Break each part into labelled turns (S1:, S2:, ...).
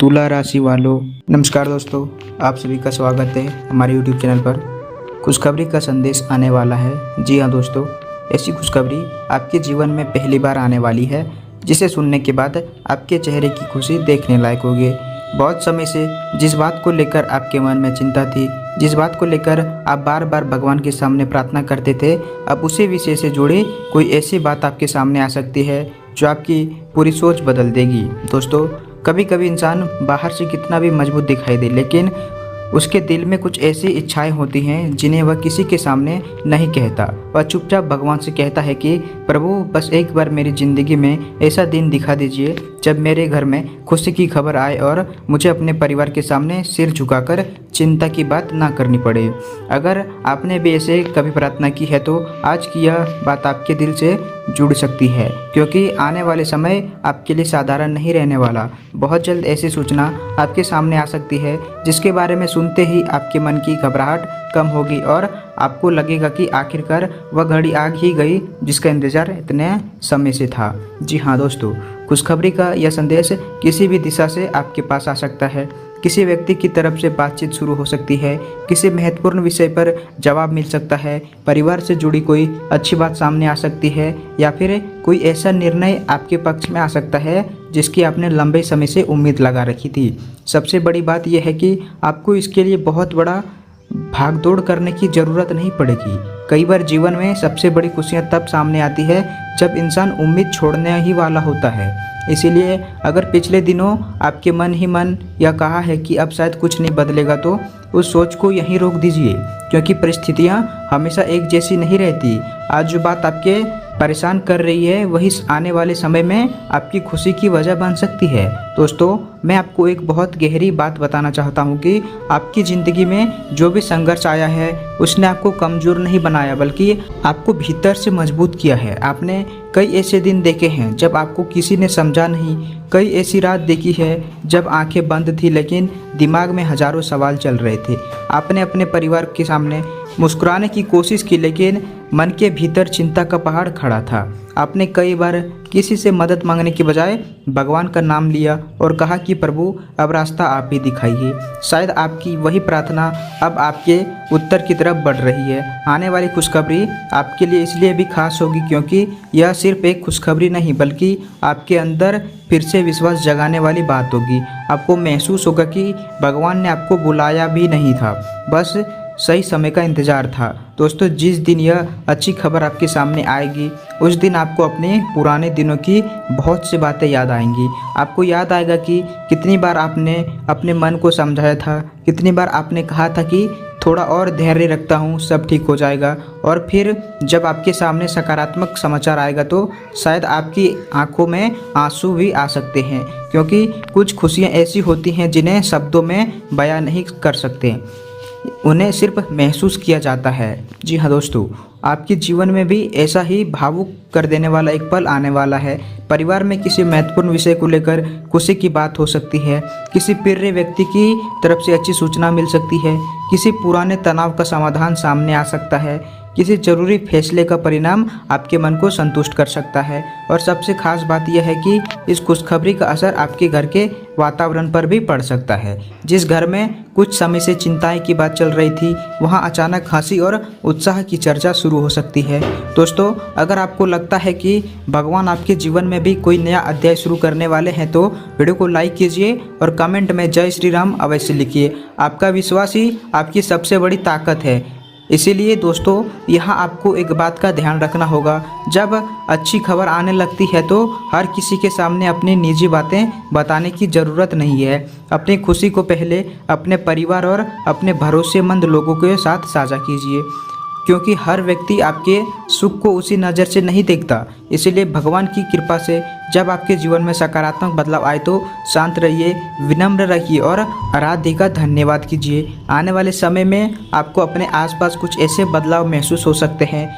S1: तुला राशि वालों, नमस्कार दोस्तों। आप सभी का स्वागत है हमारे YouTube चैनल पर। खुशखबरी का संदेश आने वाला है। जी हाँ दोस्तों, ऐसी खुशखबरी आपके जीवन में पहली बार आने वाली है, जिसे सुनने के बाद आपके चेहरे की खुशी देखने लायक होगी। बहुत समय से जिस बात को लेकर आपके मन में चिंता थी, जिस बात को लेकर आप बार बार भगवान के सामने प्रार्थना करते थे, अब उसी विषय से जुड़ी कोई ऐसी बात आपके सामने आ सकती है जो आपकी पूरी सोच बदल देगी। दोस्तों, कभी कभी इंसान बाहर से कितना भी मजबूत दिखाई दे, लेकिन उसके दिल में कुछ ऐसी इच्छाएं होती हैं जिन्हें वह किसी के सामने नहीं कहता। वह चुपचाप भगवान से कहता है कि प्रभु, बस एक बार मेरी ज़िंदगी में ऐसा दिन दिखा दीजिए जब मेरे घर में खुशी की खबर आए और मुझे अपने परिवार के सामने सिर झुकाकर चिंता की बात ना करनी पड़े। अगर आपने भी ऐसे कभी प्रार्थना की है तो आज की यह बात आपके दिल से जुड़ सकती है, क्योंकि आने वाले समय आपके लिए साधारण नहीं रहने वाला। बहुत जल्द ऐसी सूचना आपके सामने आ सकती है जिसके बारे में सुनते ही आपके मन की घबराहट कम होगी और आपको लगेगा कि आखिरकार वह घड़ी आ ही गई जिसका इंतज़ार इतने समय से था। जी हाँ दोस्तों, खुशखबरी का यह संदेश किसी भी दिशा से आपके पास आ सकता है। किसी व्यक्ति की तरफ से बातचीत शुरू हो सकती है, किसी महत्वपूर्ण विषय पर जवाब मिल सकता है, परिवार से जुड़ी कोई अच्छी बात सामने आ सकती है, या फिर कोई ऐसा निर्णय आपके पक्ष में आ सकता है जिसकी आपने लंबे समय से उम्मीद लगा रखी थी। सबसे बड़ी बात यह है कि आपको इसके लिए बहुत बड़ा भागदौड़ करने की ज़रूरत नहीं पड़ेगी। कई बार जीवन में सबसे बड़ी खुशियाँ तब सामने आती है जब इंसान उम्मीद छोड़ने ही वाला होता है। इसीलिए अगर पिछले दिनों आपके मन ही मन यह कहा है कि अब शायद कुछ नहीं बदलेगा, तो उस सोच को यहीं रोक दीजिए, क्योंकि परिस्थितियाँ हमेशा एक जैसी नहीं रहती। आज जो बात आपके परेशान कर रही है वही आने वाले समय में आपकी खुशी की वजह बन सकती है। दोस्तों, मैं आपको एक बहुत गहरी बात बताना चाहता हूँ कि आपकी ज़िंदगी में जो भी संघर्ष आया है उसने आपको कमज़ोर नहीं बनाया, बल्कि आपको भीतर से मजबूत किया है। आपने कई ऐसे दिन देखे हैं जब आपको किसी ने समझा नहीं, कई ऐसी रात देखी है जब आंखें बंद थी लेकिन दिमाग में हज़ारों सवाल चल रहे थे। आपने अपने परिवार के सामने मुस्कुराने की कोशिश की, लेकिन मन के भीतर चिंता का पहाड़ खड़ा था। आपने कई बार किसी से मदद मांगने के बजाय भगवान का नाम लिया और कहा कि प्रभु, अब रास्ता आप ही दिखाइए। शायद आपकी वही प्रार्थना अब आपके उत्तर की तरफ बढ़ रही है। आने वाली खुशखबरी आपके लिए इसलिए भी खास होगी क्योंकि यह सिर्फ एक खुशखबरी नहीं, बल्कि आपके अंदर फिर से विश्वास जगाने वाली बात होगी। आपको महसूस होगा कि भगवान ने आपको बुलाया भी नहीं था, बस सही समय का इंतज़ार था। दोस्तों, जिस दिन यह अच्छी खबर आपके सामने आएगी उस दिन आपको अपने पुराने दिनों की बहुत सी बातें याद आएंगी। आपको याद आएगा कि कितनी बार आपने अपने मन को समझाया था, कितनी बार आपने कहा था कि थोड़ा और धैर्य रखता हूँ, सब ठीक हो जाएगा। और फिर जब आपके सामने सकारात्मक समाचार आएगा तो शायद आपकी आंखों में आंसू भी आ सकते हैं, क्योंकि कुछ खुशियाँ ऐसी होती हैं जिन्हें शब्दों में बयां नहीं कर सकते, उन्हें सिर्फ महसूस किया जाता है। जी हाँ दोस्तों, आपके जीवन में भी ऐसा ही भावुक कर देने वाला एक पल आने वाला है। परिवार में किसी महत्वपूर्ण विषय को लेकर खुशी की बात हो सकती है, किसी प्रिय व्यक्ति की तरफ से अच्छी सूचना मिल सकती है, किसी पुराने तनाव का समाधान सामने आ सकता है, किसी जरूरी फैसले का परिणाम आपके मन को संतुष्ट कर सकता है। और सबसे खास बात यह है कि इस खुशखबरी का असर आपके घर के वातावरण पर भी पड़ सकता है। जिस घर में कुछ समय से चिंताएं की बात चल रही थी, वहां अचानक हंसी और उत्साह की चर्चा शुरू हो सकती है। दोस्तों, अगर आपको लगता है कि भगवान आपके जीवन में भी कोई नया अध्याय शुरू करने वाले हैं तो वीडियो को लाइक कीजिए और कमेंट में जय श्री राम अवश्य लिखिए। आपका विश्वास ही आपकी सबसे बड़ी ताकत है। इसीलिए दोस्तों, यहाँ आपको एक बात का ध्यान रखना होगा, जब अच्छी खबर आने लगती है तो हर किसी के सामने अपनी निजी बातें बताने की ज़रूरत नहीं है। अपनी खुशी को पहले अपने परिवार और अपने भरोसेमंद लोगों के साथ साझा कीजिए, क्योंकि हर व्यक्ति आपके सुख को उसी नज़र से नहीं देखता। इसीलिए भगवान की कृपा से जब आपके जीवन में सकारात्मक बदलाव आए तो शांत रहिए, विनम्र रहिए और आराध्य का धन्यवाद कीजिए। आने वाले समय में आपको अपने आसपास कुछ ऐसे बदलाव महसूस हो सकते हैं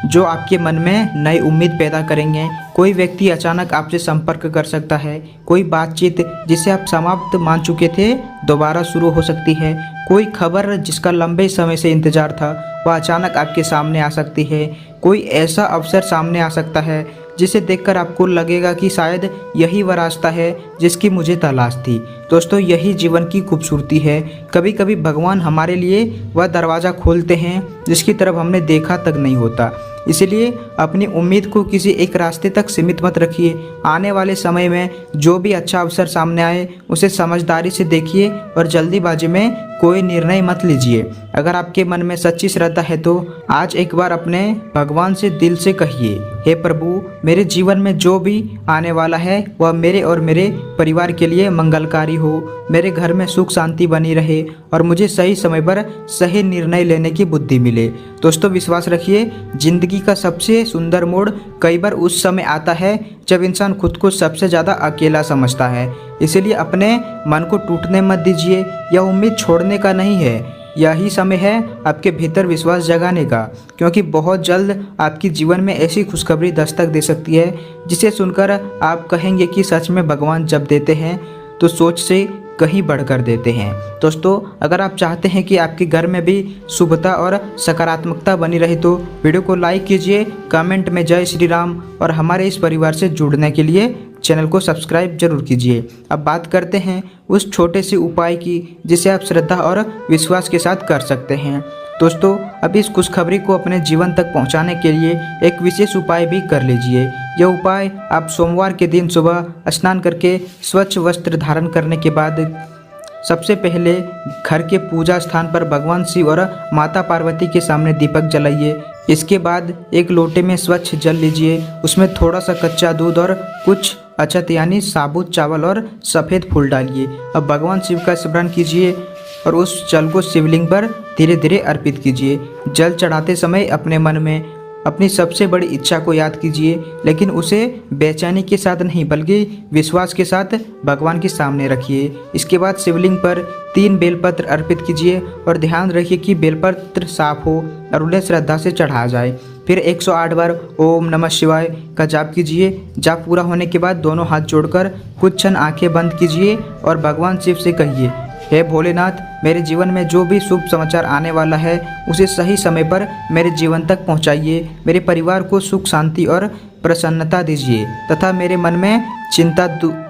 S1: जो आपके मन में नई उम्मीद पैदा करेंगे। कोई व्यक्ति अचानक आपसे संपर्क कर सकता है, कोई बातचीत जिसे आप समाप्त मान चुके थे दोबारा शुरू हो सकती है, कोई खबर जिसका लंबे समय से इंतजार था वह अचानक आपके सामने आ सकती है, कोई ऐसा अवसर सामने आ सकता है जिसे देखकर आपको लगेगा कि शायद यही वह रास्ता है जिसकी मुझे तलाश थी। दोस्तों, यही जीवन की खूबसूरती है। कभी कभी भगवान हमारे लिए वह दरवाज़ा खोलते हैं जिसकी तरफ हमने देखा तक नहीं होता। इसलिए अपनी उम्मीद को किसी एक रास्ते तक सीमित मत रखिए। आने वाले समय में जो भी अच्छा अवसर सामने आए उसे समझदारी से देखिए और जल्दीबाजी में कोई निर्णय मत लीजिए। अगर आपके मन में सच्ची श्रद्धा है तो आज एक बार अपने भगवान से दिल से कहिए, हे प्रभु, मेरे जीवन में जो भी आने वाला है वह मेरे और मेरे परिवार के लिए मंगलकारी हो। मेरे घर में सुख शांति बनी रहे और मुझे सही समय पर सही निर्णय लेने की बुद्धि मिले। दोस्तों, विश्वास रखिए, जिंदगी का सबसे सुंदर मोड़ कई बार उस समय आता है जब इंसान खुद को सबसे ज़्यादा अकेला समझता है। इसलिए अपने मन को टूटने मत दीजिए। यह उम्मीद छोड़ने का नहीं है, यही समय है आपके भीतर विश्वास जगाने का, क्योंकि बहुत जल्द आपके जीवन में ऐसी खुशखबरी दस्तक दे सकती है जिसे सुनकर आप कहेंगे कि सच में भगवान जब देते हैं तो सोच से कहीं बढ़कर देते हैं। दोस्तों, अगर आप चाहते हैं कि आपके घर में भी शुभता और सकारात्मकता बनी रहे तो वीडियो को लाइक कीजिए, कमेंट में जय श्री राम और हमारे इस परिवार से जुड़ने के लिए चैनल को सब्सक्राइब जरूर कीजिए। अब बात करते हैं उस छोटे से उपाय की जिसे आप श्रद्धा और विश्वास के साथ कर सकते हैं। दोस्तों, अब इस खुशखबरी को अपने जीवन तक पहुंचाने के लिए एक विशेष उपाय भी कर लीजिए। यह उपाय आप सोमवार के दिन सुबह स्नान करके स्वच्छ वस्त्र धारण करने के बाद सबसे पहले घर के पूजा स्थान पर भगवान शिव और माता पार्वती के सामने दीपक जलाइए। इसके बाद एक लोटे में स्वच्छ जल लीजिए, उसमें थोड़ा सा कच्चा दूध और कुछ अक्षत यानी साबुत चावल और सफ़ेद फूल डालिए। अब भगवान शिव का स्मरण कीजिए और उस जल को शिवलिंग पर धीरे धीरे अर्पित कीजिए। जल चढ़ाते समय अपने मन में अपनी सबसे बड़ी इच्छा को याद कीजिए, लेकिन उसे बेचैनी के साथ नहीं बल्कि विश्वास के साथ भगवान के सामने रखिए। इसके बाद शिवलिंग पर 3 बेलपत्र अर्पित कीजिए और ध्यान रखिए कि बेलपत्र साफ हो और उन्हें श्रद्धा से चढ़ाया जाए। फिर 108 बार ओम नमः शिवाय का जाप कीजिए। जाप पूरा होने के बाद दोनों हाथ जोड़कर कुछ क्षण आंखें बंद कीजिए और भगवान शिव से कहिए, हे भोलेनाथ, मेरे जीवन में जो भी शुभ समाचार आने वाला है उसे सही समय पर मेरे जीवन तक पहुंचाइए। मेरे परिवार को सुख शांति और प्रसन्नता दीजिए तथा मेरे मन में चिंता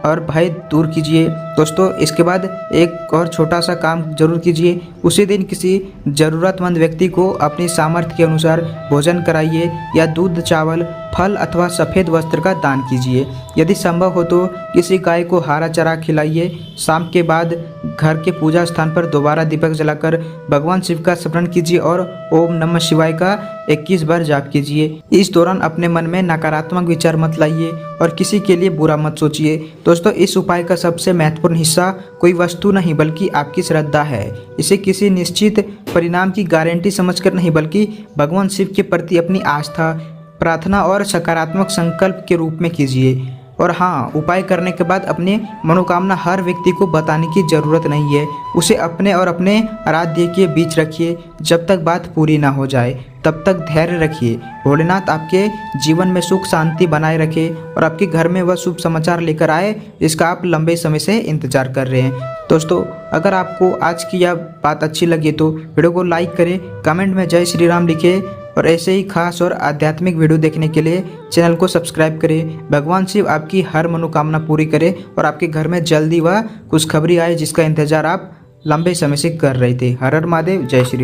S1: और भय दूर कीजिए। दोस्तों, इसके बाद एक और छोटा सा काम जरूर कीजिए। उसी दिन किसी ज़रूरतमंद व्यक्ति को अपनी सामर्थ्य के अनुसार भोजन कराइए या दूध, चावल, फल अथवा सफ़ेद वस्त्र का दान कीजिए। यदि संभव हो तो किसी गाय को हरा चारा खिलाइए। शाम के बाद घर के पूजा स्थान पर दोबारा दीपक जलाकर भगवान शिव का स्मरण कीजिए और ओम नमः शिवाय का 21 बार जाप कीजिए। इस दौरान अपने मन में नकारात्मक विचार मत लाइए और किसी के लिए बुरा मत सोचिए। दोस्तों, इस उपाय का सबसे महत्वपूर्ण हिस्सा कोई वस्तु नहीं बल्कि आपकी श्रद्धा है। इसे किसी निश्चित परिणाम की गारंटी समझकर नहीं बल्कि भगवान शिव के प्रति अपनी आस्था, प्रार्थना और सकारात्मक संकल्प के रूप में कीजिए। और हाँ, उपाय करने के बाद अपनी मनोकामना हर व्यक्ति को बताने की ज़रूरत नहीं है। उसे अपने और अपने आराध्य के बीच रखिए। जब तक बात पूरी ना हो जाए तब तक धैर्य रखिए। भोलेनाथ आपके जीवन में सुख शांति बनाए रखे और आपके घर में वह शुभ समाचार लेकर आए जिसका आप लंबे समय से इंतजार कर रहे हैं। दोस्तों, अगर आपको आज की यह बात अच्छी लगी तो वीडियो को लाइक करें, कमेंट में जय श्री राम लिखें और ऐसे ही खास और आध्यात्मिक वीडियो देखने के लिए चैनल को सब्सक्राइब करें। भगवान शिव आपकी हर मनोकामना पूरी करे और आपके घर में जल्दी वह खुशखबरी आए जिसका इंतजार आप लंबे समय से कर रहे थे। हर हर महादेव, जय श्री।